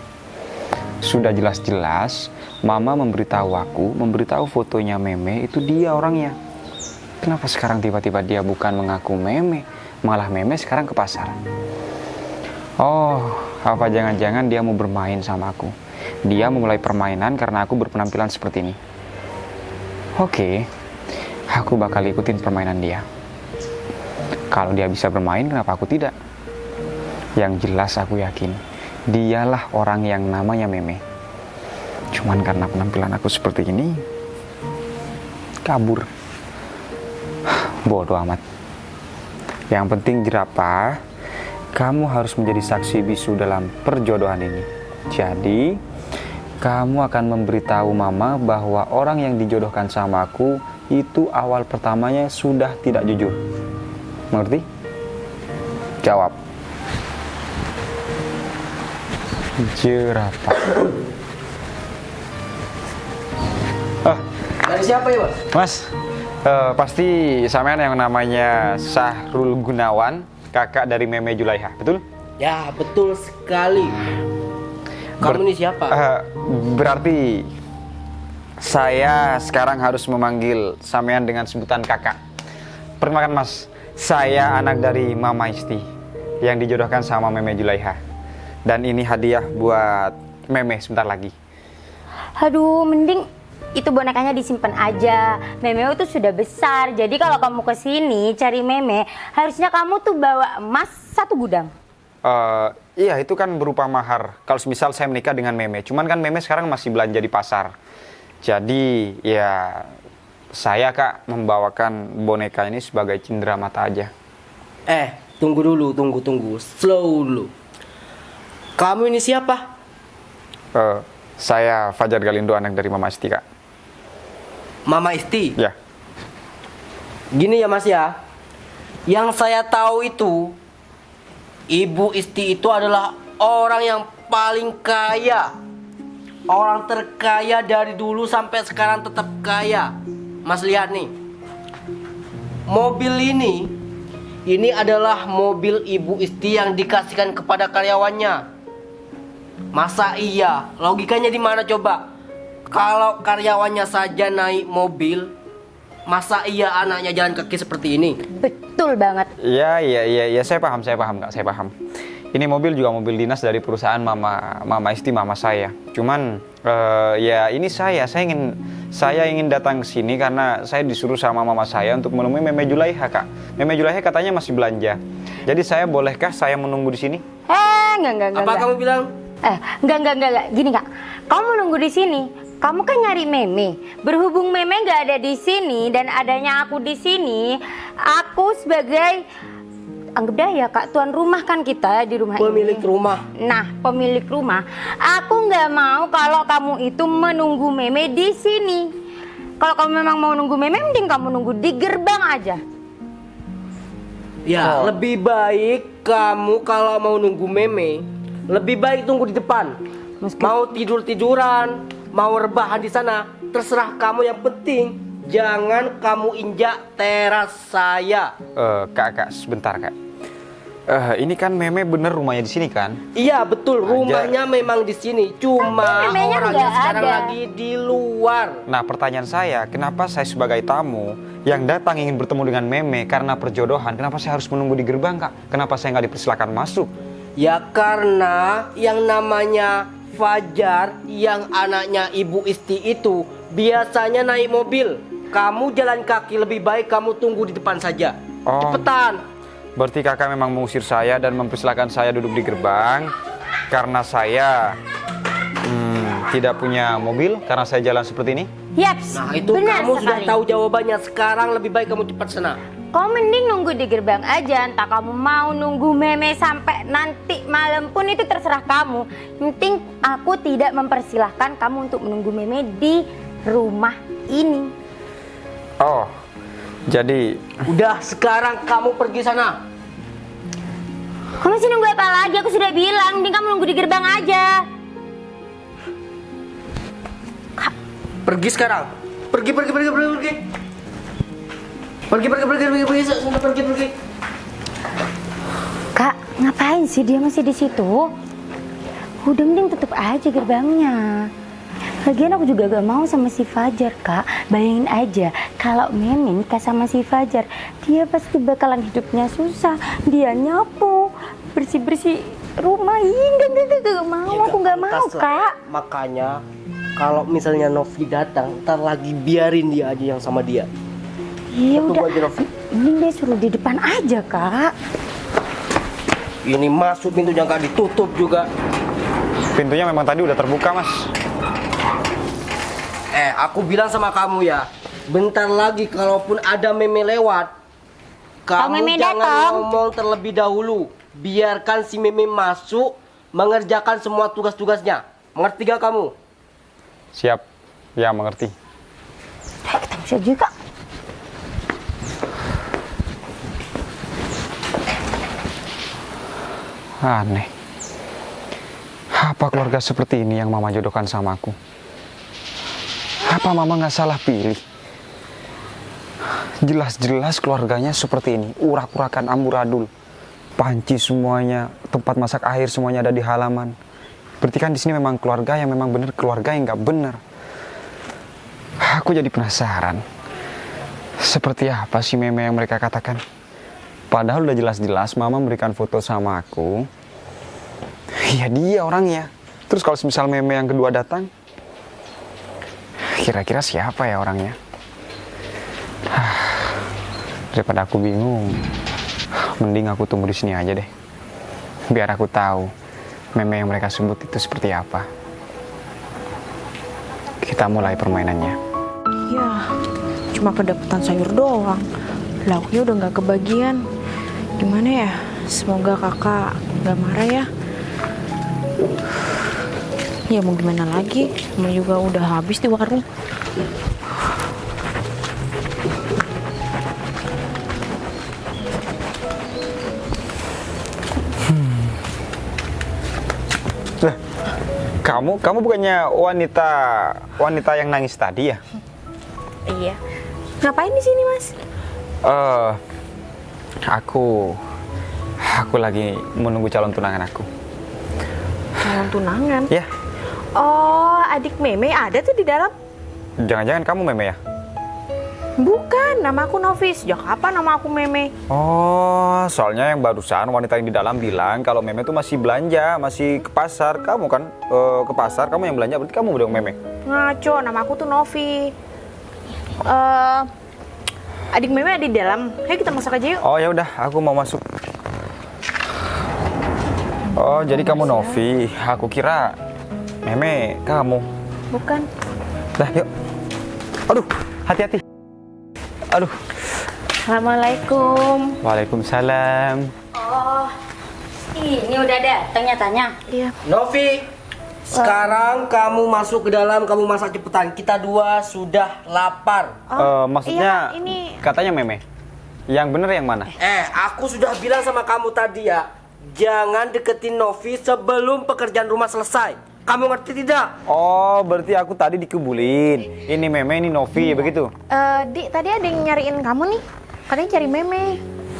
[SPEAKER 5] Sudah jelas-jelas Mama memberitahu fotonya Meme itu dia orangnya. Kenapa sekarang tiba-tiba dia bukan mengaku Meme, malah Meme sekarang ke pasar? Oh, apa jangan-jangan dia mau bermain sama aku? Dia memulai permainan karena aku berpenampilan seperti ini. Oke, aku bakal ikutin permainan dia. Kalau dia bisa bermain, kenapa aku tidak? Yang jelas aku yakin, dialah orang yang namanya Meme. Cuman karena penampilan aku seperti ini, kabur. Bodoh amat. Yang penting jerapah, kamu harus menjadi saksi bisu dalam perjodohan ini. Jadi, kamu akan memberitahu Mama bahwa orang yang dijodohkan sama aku itu awal pertamanya sudah tidak jujur. Mengerti? Jawab. Jerapah.
[SPEAKER 2] Dari siapa ya, Mas?
[SPEAKER 5] Mas, pasti sampean yang namanya Sahrul Gunawan, kakak dari Meme Julaiha, betul?
[SPEAKER 2] Ya, betul sekali. Kamu ini siapa?
[SPEAKER 5] Berarti saya sekarang harus memanggil sampean dengan sebutan kakak. Perkenalkan Mas, saya anak dari Mama Isti yang dijodohkan sama Meme Julaiha. Dan ini hadiah buat Meme sebentar lagi.
[SPEAKER 1] Aduh, mending itu bonekanya disimpan aja. Meme itu sudah besar. Jadi kalau kamu kesini cari Meme, harusnya kamu tuh bawa emas 1 gudang.
[SPEAKER 5] Iya, itu kan berupa mahar. Kalau misal saya menikah dengan Meme, cuman kan Meme sekarang masih belanja di pasar. Jadi ya saya Kak membawakan boneka ini sebagai cindera mata aja.
[SPEAKER 2] Tunggu dulu, tunggu. Slow dulu. Kamu ini siapa?
[SPEAKER 5] Saya Fajar Galindo, anak dari Mama Isti, Kak.
[SPEAKER 2] Mama Isti?
[SPEAKER 5] Ya.
[SPEAKER 2] Gini ya Mas ya, yang saya tahu itu Ibu Isti itu adalah orang yang paling kaya, orang terkaya dari dulu sampai sekarang tetap kaya. Mas lihat nih, mobil ini adalah mobil Ibu Isti yang dikasihkan kepada karyawannya. Masa iya? Logikanya di mana coba? Kalau karyawannya saja naik mobil, masa iya anaknya jalan kaki seperti ini?
[SPEAKER 1] Betul banget.
[SPEAKER 5] Iya, saya paham Kak, saya paham. Ini mobil juga mobil dinas dari perusahaan Mama Isti, mama saya. Cuman ya ini saya ingin datang ke sini karena saya disuruh sama mama saya untuk menemui Meme Julaiha, Kak. Meme Julaiha katanya masih belanja. Jadi bolehkah saya menunggu di sini?
[SPEAKER 1] Enggak.
[SPEAKER 2] Apa kamu bilang?
[SPEAKER 1] Enggak. Gini Kak, kamu nunggu di sini. Kamu kan nyari Meme. Berhubung Meme nggak ada di sini dan adanya aku di sini, aku sebagai anggap dah ya Kak, tuan rumah kan kita di rumah
[SPEAKER 2] Pemilik
[SPEAKER 1] ini.
[SPEAKER 2] rumah.
[SPEAKER 1] Nah, pemilik rumah. Aku nggak mau kalau kamu itu menunggu Meme di sini. Kalau kamu memang mau nunggu Meme, mending kamu nunggu di gerbang aja.
[SPEAKER 2] Ya, lebih baik kamu kalau mau nunggu Meme, lebih baik tunggu di depan. Mau tiduran, mau rebahan di sana, terserah kamu. Yang penting jangan kamu injak teras saya.
[SPEAKER 5] Kak, sebentar Kak. Ini kan Meme bener rumahnya di sini kan?
[SPEAKER 2] Iya betul, rumahnya memang di sini. Cuma
[SPEAKER 1] Memenya
[SPEAKER 2] orangnya
[SPEAKER 1] nggak
[SPEAKER 2] sekarang
[SPEAKER 1] ada.
[SPEAKER 2] lagi di luar.
[SPEAKER 5] Nah, pertanyaan saya, kenapa saya sebagai tamu yang datang ingin bertemu dengan Meme karena perjodohan, kenapa saya harus menunggu di gerbang, Kak? Kenapa saya nggak dipersilakan masuk?
[SPEAKER 2] Ya karena yang namanya Fajar, yang anaknya Ibu Isti itu biasanya naik mobil. Kamu jalan kaki, lebih baik kamu tunggu di depan saja.
[SPEAKER 5] Oh.
[SPEAKER 2] Cepetan.
[SPEAKER 5] Berarti kakak memang mengusir saya dan mempersilahkan saya duduk di gerbang karena saya tidak punya mobil, karena saya jalan seperti ini?
[SPEAKER 1] Yaps,
[SPEAKER 2] Nah itu
[SPEAKER 1] benar
[SPEAKER 2] kamu sudah
[SPEAKER 1] sekali.
[SPEAKER 2] tahu jawabannya. Sekarang lebih baik kamu cepat sana.
[SPEAKER 1] Kau mending nunggu di gerbang aja. Entah kamu mau nunggu Meme sampai nanti malam pun itu terserah kamu. Yang penting aku tidak mempersilahkan kamu untuk menunggu Meme di rumah ini.
[SPEAKER 5] Oh, jadi
[SPEAKER 2] Udah sekarang kamu pergi sana.
[SPEAKER 1] Kamu masih nunggu apa lagi? Aku sudah bilang, mending kamu nunggu di gerbang aja.
[SPEAKER 2] Pergi sekarang. Pergi. Pergi. Sudah pergi.
[SPEAKER 1] Kak, ngapain sih dia masih di situ? Udah mending tutup aja gerbangnya. Lagian aku juga gak mau sama si Fajar, Kak. Bayangin aja, kalau Meme nikah sama si Fajar, dia pasti bakalan hidupnya susah. Dia nyapu, bersih-bersih rumah. Gak mau, aku gak mau, Kak.
[SPEAKER 2] Makanya kalau misalnya Novi datang, ntar lagi biarin dia aja yang sama dia.
[SPEAKER 1] Iya
[SPEAKER 2] Tunggu
[SPEAKER 1] udah,
[SPEAKER 2] aja, Novi.
[SPEAKER 1] mending dia suruh di depan aja, Kak.
[SPEAKER 2] Ini masuk pintunya nggak ditutup juga.
[SPEAKER 5] Pintunya memang tadi udah terbuka, Mas.
[SPEAKER 2] Aku bilang sama kamu ya, bentar lagi kalaupun ada Meme lewat, kamu
[SPEAKER 1] Meme
[SPEAKER 2] jangan
[SPEAKER 1] datang.
[SPEAKER 2] ngomong terlebih dahulu. Biarkan si Meme masuk, mengerjakan semua tugas-tugasnya. Mengerti gak kamu?
[SPEAKER 5] Siap. Ya, mengerti.
[SPEAKER 1] Kita bisa juga.
[SPEAKER 5] Aneh. Apa keluarga seperti ini yang Mama jodohkan sama aku? Apa Mama nggak salah pilih? Jelas-jelas keluarganya seperti ini, urak-urakan amburadul, panci semuanya, tempat masak air semuanya ada di halaman. Berarti kan di sini memang keluarga yang memang benar, keluarga yang nggak benar. Aku jadi penasaran, seperti apa sih Meme yang mereka katakan? Padahal udah jelas-jelas Mama memberikan foto sama aku. Ya dia orangnya. Terus kalau misal Meme yang kedua datang, kira-kira siapa ya orangnya? Daripada aku bingung, mending aku tunggu di sini aja deh. Biar aku tahu Meme yang mereka sebut itu seperti apa. Kita mulai permainannya.
[SPEAKER 3] Ya, cuma kedapatan sayur doang. Lauknya udah nggak kebagian. Gimana ya? Semoga kakak nggak marah ya. Ya mau gimana lagi? Semua juga udah habis di warung.
[SPEAKER 5] Lah, kamu bukannya wanita yang nangis tadi ya?
[SPEAKER 3] Iya. Ngapain di sini, Mas?
[SPEAKER 5] Aku lagi menunggu calon tunangan aku.
[SPEAKER 3] Calon tunangan.
[SPEAKER 5] Ya,
[SPEAKER 3] Oh, adik Meme ada tuh di dalam.
[SPEAKER 5] jangan-jangan kamu Meme ya?
[SPEAKER 3] Bukan, nama aku Novi. Sejak kapan nama aku Meme?
[SPEAKER 5] Oh, soalnya yang barusan wanita yang di dalam bilang kalau Meme tuh masih belanja, masih ke pasar. Kamu kan ke pasar, kamu yang belanja, berarti kamu dong Meme.
[SPEAKER 3] Ngaco, nama aku tuh Novi. Adik Meme ada di dalam. Ayo kita masak aja yuk.
[SPEAKER 5] Oh ya udah, aku mau masuk. Oh, jadi kamu Novi. Aku kira Meme kamu.
[SPEAKER 3] Bukan.
[SPEAKER 5] Dah, yuk. Aduh, hati-hati. Aduh.
[SPEAKER 3] Assalamualaikum.
[SPEAKER 5] Waalaikumsalam.
[SPEAKER 1] Oh, ini udah datang nyatanya.
[SPEAKER 3] Iya.
[SPEAKER 2] Novi, sekarang kamu masuk ke dalam, kamu masak cepetan. Kita dua sudah lapar.
[SPEAKER 5] Maksudnya
[SPEAKER 3] iya, ini-
[SPEAKER 5] katanya Meme. Yang bener yang mana?
[SPEAKER 2] Aku sudah bilang sama kamu tadi ya, jangan deketin Novi sebelum pekerjaan rumah selesai. Kamu ngerti tidak?
[SPEAKER 5] Oh, berarti aku tadi dikebulin. Ini Meme, ini Novi, begitu?
[SPEAKER 3] Di, tadi ada yang nyariin kamu nih. Katanya cari Meme.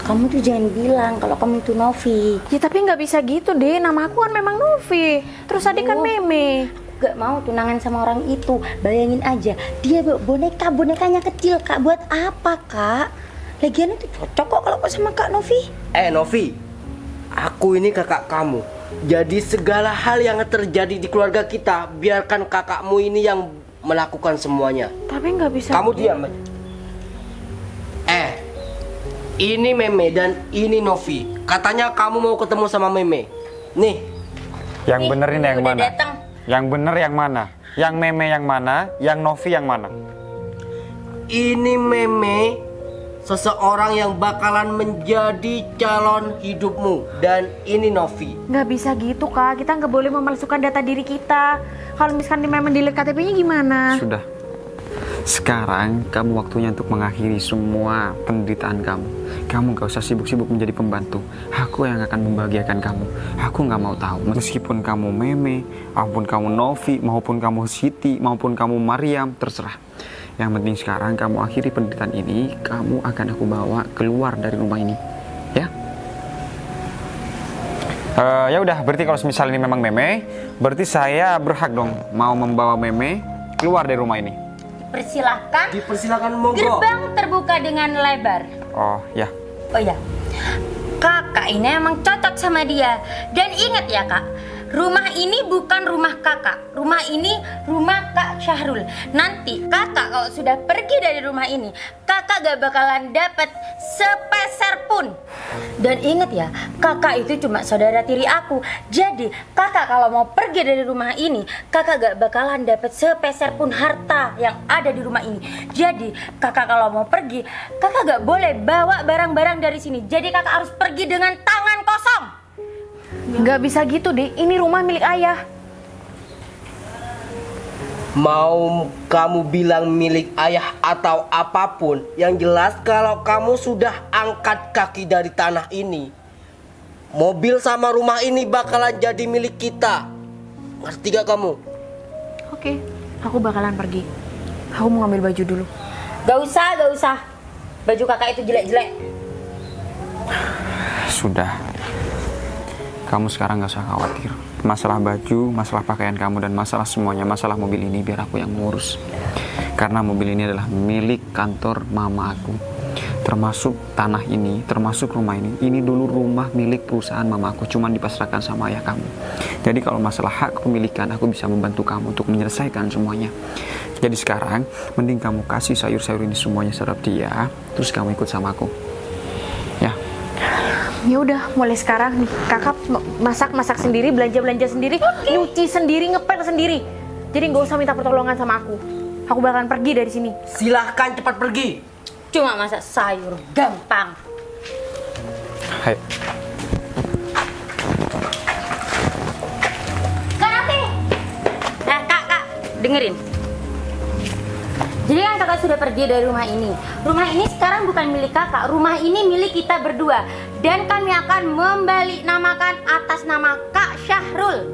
[SPEAKER 1] Kamu tuh jangan bilang kalau kamu itu Novi.
[SPEAKER 3] Ya tapi nggak bisa gitu deh. Nama aku kan memang Novi. Terus adik kan Meme.
[SPEAKER 1] Gak mau tunangan sama orang itu. Bayangin aja, dia bawa bonekanya kecil, Kak. Buat apa, Kak? Lagian itu cocok kok kalau sama Kak Novi.
[SPEAKER 2] Novi, aku ini kakak kamu. Jadi segala hal yang terjadi di keluarga kita, biarkan kakakmu ini yang melakukan semuanya.
[SPEAKER 3] Tapi nggak bisa.
[SPEAKER 2] Kamu diam. Ini Meme dan ini Novi. Katanya kamu mau ketemu sama Meme. Nih,
[SPEAKER 5] Yang bener ini yang
[SPEAKER 1] udah
[SPEAKER 5] mana?
[SPEAKER 1] datang.
[SPEAKER 5] Yang bener yang mana? Yang Meme yang mana? Yang Novi yang mana?
[SPEAKER 2] ini Meme, seseorang yang bakalan menjadi calon hidupmu. Dan ini Novi.
[SPEAKER 3] Nggak bisa gitu kak. Kita nggak boleh memalsukan data diri kita. Kalau misalkan di Meme delete KTP-nya gimana?
[SPEAKER 5] Sudah. Sekarang kamu waktunya untuk mengakhiri semua penderitaan kamu. Kamu gak usah sibuk-sibuk menjadi pembantu. Aku yang akan membahagiakan kamu. Aku gak mau tahu. Meskipun kamu Meme, maupun kamu Novi, maupun kamu Siti, maupun kamu Mariam, terserah. Yang penting sekarang kamu akhiri penderitaan ini. Kamu akan aku bawa keluar dari rumah ini. Ya? Ya udah, berarti kalau misal ini memang Meme, berarti saya berhak dong mau membawa Meme keluar dari rumah ini.
[SPEAKER 1] Persilahkan.
[SPEAKER 2] Dipersilakan monggo.
[SPEAKER 1] Gerbang terbuka dengan lebar.
[SPEAKER 5] Oh ya.
[SPEAKER 1] Oh ya, kakak ini emang cocok sama dia. Dan ingat ya kak, rumah ini bukan rumah kakak. Rumah ini rumah Kak Syahrul. Nanti kakak kalau sudah pergi dari rumah ini, kakak gak bakalan dapet sepeser pun. Dan ingat ya, kakak itu cuma saudara tiri aku. Jadi kakak kalau mau pergi dari rumah ini, kakak gak bakalan dapet sepeser pun harta yang ada di rumah ini. Jadi kakak kalau mau pergi, kakak gak boleh bawa barang-barang dari sini. Jadi kakak harus pergi dengan tangan kosong.
[SPEAKER 3] Nggak bisa gitu, Dek. Ini rumah milik ayah.
[SPEAKER 2] Mau kamu bilang milik ayah atau apapun, yang jelas kalau kamu sudah angkat kaki dari tanah ini, mobil sama rumah ini bakalan jadi milik kita. Ngerti gak kamu?
[SPEAKER 3] Oke, aku bakalan pergi. Aku mau ngambil baju dulu.
[SPEAKER 1] Gak usah. Baju kakak itu jelek-jelek.
[SPEAKER 5] Sudah. Kamu sekarang gak usah khawatir. Masalah baju, masalah pakaian kamu, dan masalah semuanya, masalah mobil ini biar aku yang ngurus. Karena mobil ini adalah milik kantor mama aku. Termasuk tanah ini, termasuk rumah ini. Ini dulu rumah milik perusahaan mama aku, cuman dipasrahkan sama ayah kamu. Jadi kalau masalah hak kepemilikan, aku bisa membantu kamu untuk menyelesaikan semuanya. Jadi sekarang, mending kamu kasih sayur-sayur ini semuanya serap dia, terus kamu ikut sama aku. Ya.
[SPEAKER 3] Ya udah, mulai sekarang nih kakak masak sendiri, belanja sendiri, nyuci sendiri, ngepel sendiri. Jadi nggak usah minta pertolongan sama aku. Aku bakalan pergi dari sini.
[SPEAKER 2] Silahkan cepat pergi.
[SPEAKER 1] Cuma masak sayur, gampang.
[SPEAKER 5] Hai.
[SPEAKER 1] Kak Novi. Nah kak, dengerin. Jadi kan kakak sudah pergi dari rumah ini. Rumah ini sekarang bukan milik kakak. Rumah ini milik kita berdua. Dan kami akan membaliknamakan atas nama Kak Syahrul.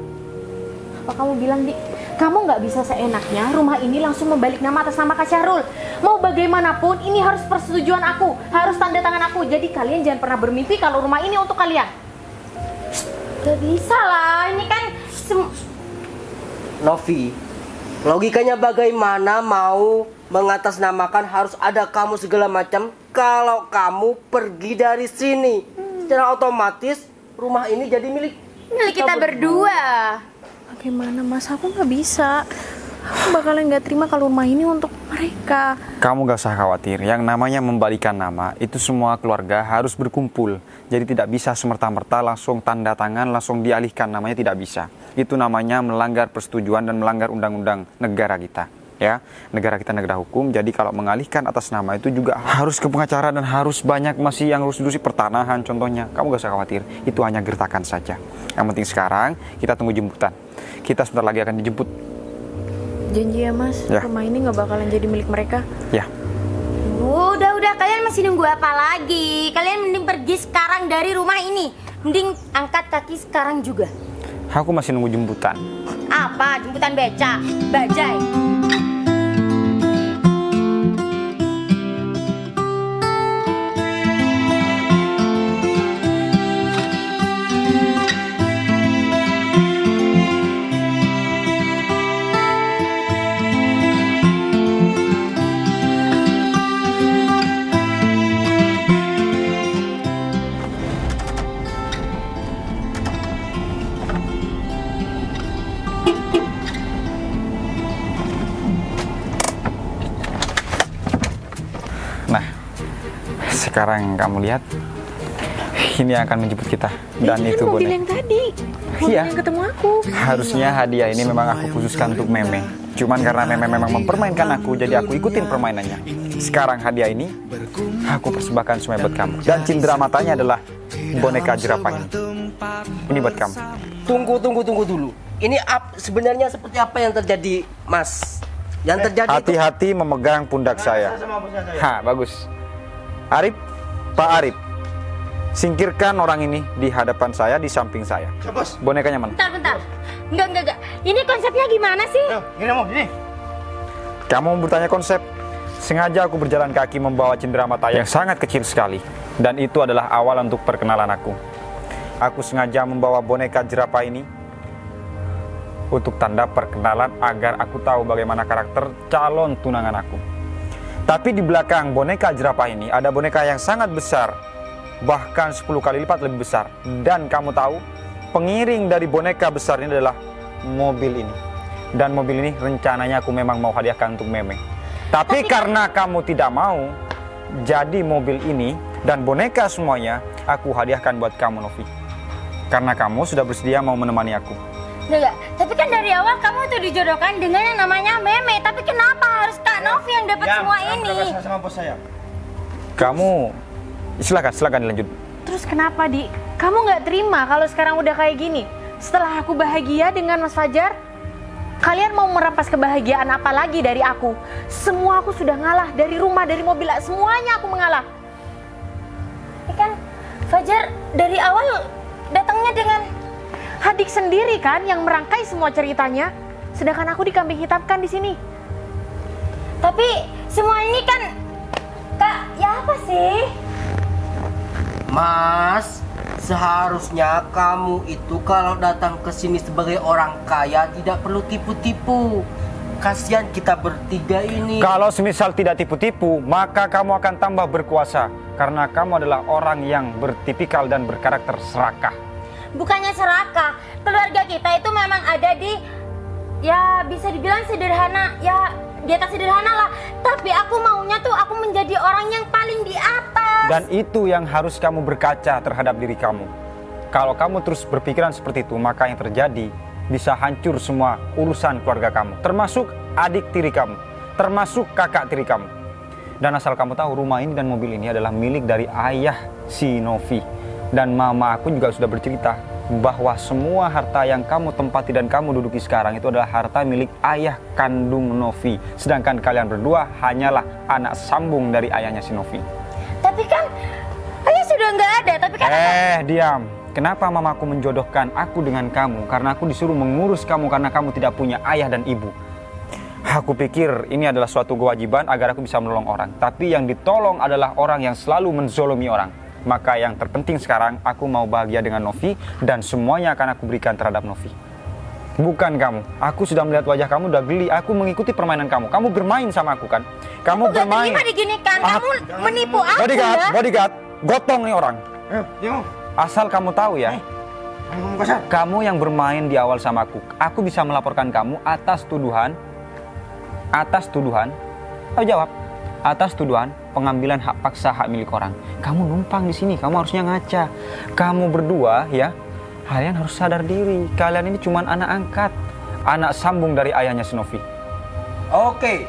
[SPEAKER 3] Apa kamu bilang, Dik? Kamu nggak bisa seenaknya rumah ini langsung membalik nama atas nama Kak Syahrul. Mau bagaimanapun ini harus persetujuan aku, harus tanda tangan aku. Jadi kalian jangan pernah bermimpi kalau rumah ini untuk kalian.
[SPEAKER 1] Gak bisa lah, ini kan
[SPEAKER 2] Novi, logikanya bagaimana mau mengatasnamakan harus ada kamu segala macam kalau kamu pergi dari sini? Secara otomatis rumah ini jadi milik
[SPEAKER 1] kita berdua.
[SPEAKER 3] Bagaimana Mas? Aku nggak bisa. Aku bakalan nggak terima kalau rumah ini untuk mereka.
[SPEAKER 5] Kamu gak usah khawatir. Yang namanya membalikan nama, itu semua keluarga harus berkumpul. Jadi tidak bisa semerta-merta langsung tanda tangan, langsung dialihkan. Namanya tidak bisa. Itu namanya melanggar persetujuan dan melanggar undang-undang negara kita. Ya, negara kita negara hukum. Jadi kalau mengalihkan atas nama itu juga harus ke pengacara dan harus banyak masih yang harus duduk pertanahan contohnya. Kamu gak usah khawatir, itu hanya gertakan saja. Yang penting sekarang kita tunggu jemputan. Kita sebentar lagi akan dijemput.
[SPEAKER 3] Janji ya Mas,
[SPEAKER 5] Ya.
[SPEAKER 3] rumah ini nggak bakalan jadi milik mereka.
[SPEAKER 5] Ya.
[SPEAKER 1] Udah, kalian masih nunggu apa lagi? Kalian mending pergi sekarang dari rumah ini. Mending angkat kaki sekarang juga.
[SPEAKER 5] Aku masih nunggu jemputan.
[SPEAKER 1] Apa? Jemputan beca? Bajai?
[SPEAKER 5] Nah, sekarang kamu lihat, ini akan menjemput kita. Dan
[SPEAKER 3] Ini
[SPEAKER 5] itu
[SPEAKER 3] kan mobil
[SPEAKER 5] boneka.
[SPEAKER 3] yang tadi. Mobil
[SPEAKER 5] Iya.
[SPEAKER 3] yang ketemu aku.
[SPEAKER 5] Harusnya hadiah ini memang aku khususkan untuk Meme. Cuman karena Meme memang mempermainkan aku, jadi aku ikutin permainannya. Sekarang hadiah ini aku persembahkan semua buat kamu. Dan cindera matanya adalah boneka jerapah ini. Ini buat kamu.
[SPEAKER 2] Tunggu dulu. Ini sebenarnya seperti apa yang terjadi, Mas? Yang terjadi itu
[SPEAKER 5] Hati-hati memegang pundak saya.
[SPEAKER 2] sama bosnya saya.
[SPEAKER 5] Ha, bagus. Arif, Pak Arif, singkirkan orang ini di hadapan saya, di samping saya.
[SPEAKER 2] Siap, bos.
[SPEAKER 5] Bonekanya mana?
[SPEAKER 1] Bentar. Enggak. Ini konsepnya gimana sih?
[SPEAKER 2] Ayo, gini mau, gini.
[SPEAKER 5] Kamu bertanya konsep? Sengaja aku berjalan kaki membawa cenderamata yang sangat kecil sekali. Dan itu adalah awal untuk perkenalan aku. Aku sengaja membawa boneka jerapah ini untuk tanda perkenalan agar aku tahu bagaimana karakter calon tunangan aku. Tapi di belakang boneka jerapah ini ada boneka yang sangat besar, bahkan 10 kali lipat lebih besar. Dan kamu tahu, pengiring dari boneka besar ini adalah mobil ini. Dan mobil ini rencananya aku memang mau hadiahkan untuk Meme. Tapi karena kamu tidak mau, jadi mobil ini dan boneka semuanya aku hadiahkan buat kamu, Novi. Karena kamu sudah bersedia mau menemani aku.
[SPEAKER 1] Enggak. Tapi kan dari awal kamu tuh dijodohkan dengan yang namanya Meme. Tapi kenapa harus Kak Novi yang dapat semua ini?
[SPEAKER 2] Sama bos saya.
[SPEAKER 5] Kamu, silakan dilanjut.
[SPEAKER 3] Terus kenapa, Di? Kamu nggak terima kalau sekarang udah kayak gini? Setelah aku bahagia dengan Mas Fajar, kalian mau merampas kebahagiaan apa lagi dari aku? Semua aku sudah ngalah, dari rumah, dari mobil, semuanya aku mengalah.
[SPEAKER 1] Ini kan Fajar dari awal datangnya dengan
[SPEAKER 3] Hadik sendiri kan yang merangkai semua ceritanya, sedangkan aku dikambing hitamkan di sini.
[SPEAKER 1] Tapi semua ini kan Kak, ya apa sih?
[SPEAKER 2] Mas, seharusnya kamu itu kalau datang ke sini sebagai orang kaya tidak perlu tipu-tipu. Kasihan kita bertiga ini.
[SPEAKER 5] Kalau semisal tidak tipu-tipu, maka kamu akan tambah berkuasa. Karena kamu adalah orang yang bertipikal dan berkarakter serakah.
[SPEAKER 1] Bukannya serakah, keluarga kita itu memang ada di, ya bisa dibilang sederhana, ya di atas sederhana lah. Tapi aku maunya tuh aku menjadi orang yang paling di atas.
[SPEAKER 5] Dan itu yang harus kamu berkaca terhadap diri kamu. Kalau kamu terus berpikiran seperti itu, maka yang terjadi bisa hancur semua urusan keluarga kamu. Termasuk adik tiri kamu, termasuk kakak tiri kamu. Dan asal kamu tahu, rumah ini dan mobil ini adalah milik dari ayah si Novi. Dan mama aku juga sudah bercerita bahwa semua harta yang kamu tempati dan kamu duduki sekarang itu adalah harta milik ayah kandung Novi. Sedangkan kalian berdua hanyalah anak sambung dari ayahnya si Novi.
[SPEAKER 1] Tapi kan ayah sudah nggak ada. Tapi kan
[SPEAKER 5] Diam. Kenapa mamaku menjodohkan aku dengan kamu? Karena aku disuruh mengurus kamu karena kamu tidak punya ayah dan ibu. Aku pikir ini adalah suatu kewajiban agar aku bisa menolong orang. Tapi yang ditolong adalah orang yang selalu menzolimi orang. Maka yang terpenting sekarang, aku mau bahagia dengan Novi dan semuanya akan aku berikan terhadap Novi. Bukan kamu. Aku sudah melihat wajah kamu, udah geli. Aku mengikuti permainan kamu. Kamu bermain sama aku kan? Kamu
[SPEAKER 1] aku
[SPEAKER 5] bermain.
[SPEAKER 1] gak terima diginikan. Kamu menipu aku ya.
[SPEAKER 5] Bodyguard, gotong nih orang. Asal kamu tahu ya, kamu yang bermain di awal sama aku. Aku bisa melaporkan kamu atas tuduhan. Ayo jawab. Atas tuduhan pengambilan hak paksa hak milik orang. Kamu numpang di sini, kamu harusnya ngaca. Kamu berdua ya, kalian harus sadar diri. Kalian ini cuma anak angkat, anak sambung dari ayahnya si Novi.
[SPEAKER 2] Oke,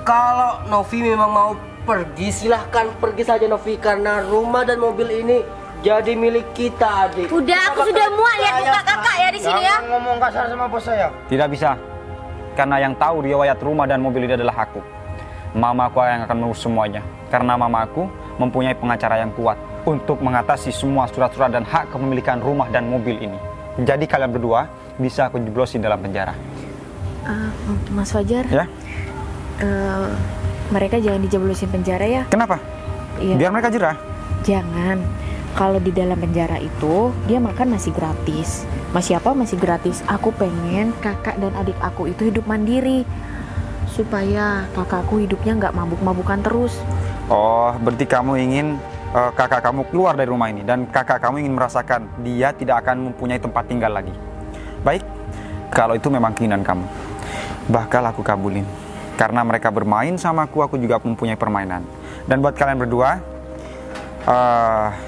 [SPEAKER 2] kalau Novi memang mau pergi, silahkan pergi saja Novi. Karena rumah dan mobil ini jadi milik kita, adik.
[SPEAKER 1] Udah, aku sudah muak lihat muka kakak ya di sini ya.
[SPEAKER 2] Jangan ngomong kasar sama bos saya.
[SPEAKER 5] Tidak bisa. Karena yang tahu riwayat rumah dan mobil ini adalah aku. Mama aku yang akan mengurus semuanya. Karena mama aku mempunyai pengacara yang kuat untuk mengatasi semua surat-surat dan hak kepemilikan rumah dan mobil ini. Jadi kalian berdua bisa aku jeblosin dalam penjara.
[SPEAKER 3] Mas Fajar,
[SPEAKER 5] Ya?
[SPEAKER 3] mereka jangan dijeblosin penjara ya.
[SPEAKER 5] Kenapa?
[SPEAKER 3] Iya.
[SPEAKER 5] Biar mereka jerah.
[SPEAKER 3] Jangan. Kalau di dalam penjara itu dia makan masih gratis. Masih apa? Masih gratis. Aku pengen kakak dan adik aku itu hidup mandiri, supaya kakakku hidupnya nggak mabuk-mabukan terus.
[SPEAKER 5] Oh, berarti kamu ingin kakak kamu keluar dari rumah ini dan kakak kamu ingin merasakan dia tidak akan mempunyai tempat tinggal lagi. Baik, kalau itu memang keinginan kamu, bakal aku kabulin. Karena mereka bermain sama aku juga mempunyai permainan. Dan buat kalian berdua,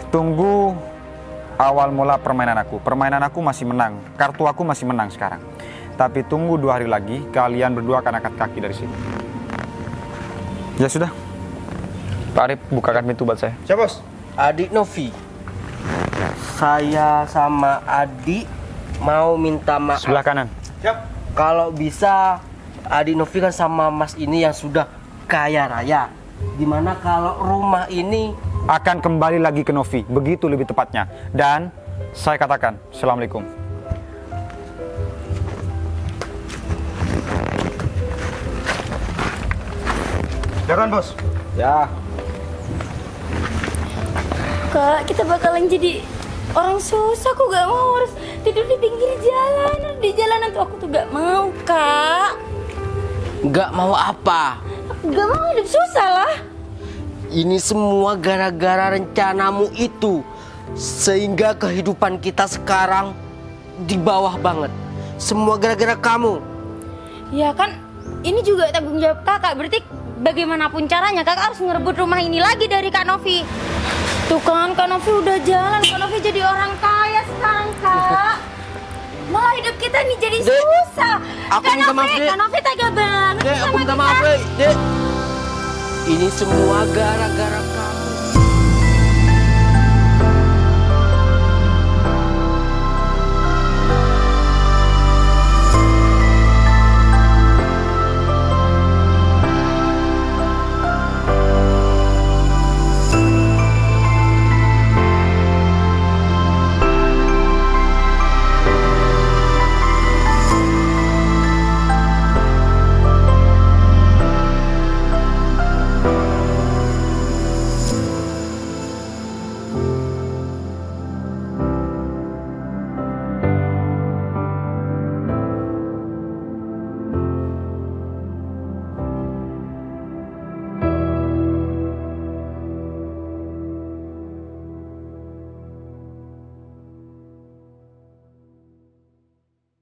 [SPEAKER 5] tunggu awal mula permainan aku. Permainan aku masih menang, kartu aku masih menang sekarang. Tapi tunggu 2 hari lagi, kalian berdua akan angkat kaki dari sini. Ya sudah, Pak Arif, bukakan pintu buat saya.
[SPEAKER 2] Siap bos. Adik Novi, saya sama adik mau minta maaf.
[SPEAKER 5] Sebelah kanan.
[SPEAKER 2] Siap. Kalau bisa adik Novi kan sama Mas ini yang sudah kaya raya. Dimana kalau rumah ini
[SPEAKER 5] Akan kembali lagi ke Novi, begitu lebih tepatnya. Dan saya katakan, Assalamualaikum. Jalan bos. Ya.
[SPEAKER 1] Kak, kita bakalan jadi orang susah. Aku gak mau harus tidur di pinggir jalan. Di jalanan tuh aku tuh gak mau, Kak.
[SPEAKER 2] nggak mau apa?
[SPEAKER 1] Aku gak mau hidup susah lah.
[SPEAKER 2] Ini semua gara-gara rencanamu itu. Sehingga kehidupan kita sekarang di bawah banget. Semua gara-gara kamu.
[SPEAKER 1] Ya kan, ini juga tanggung jawab kakak. Berarti bagaimanapun caranya kakak harus ngerebut rumah ini lagi dari Kak Novi. Tuh kan, Kak Novi udah jalan. Kak Novi jadi orang kaya sekarang, Kak. Malah hidup kita nih jadi
[SPEAKER 2] Dek,
[SPEAKER 1] susah.
[SPEAKER 2] aku minta maaf, Dek.
[SPEAKER 1] Kak Novi tega banget
[SPEAKER 2] Dek, aku
[SPEAKER 1] sama
[SPEAKER 2] minta
[SPEAKER 1] kita.
[SPEAKER 2] maaf, Dek. Ini semua gara-gara kamu.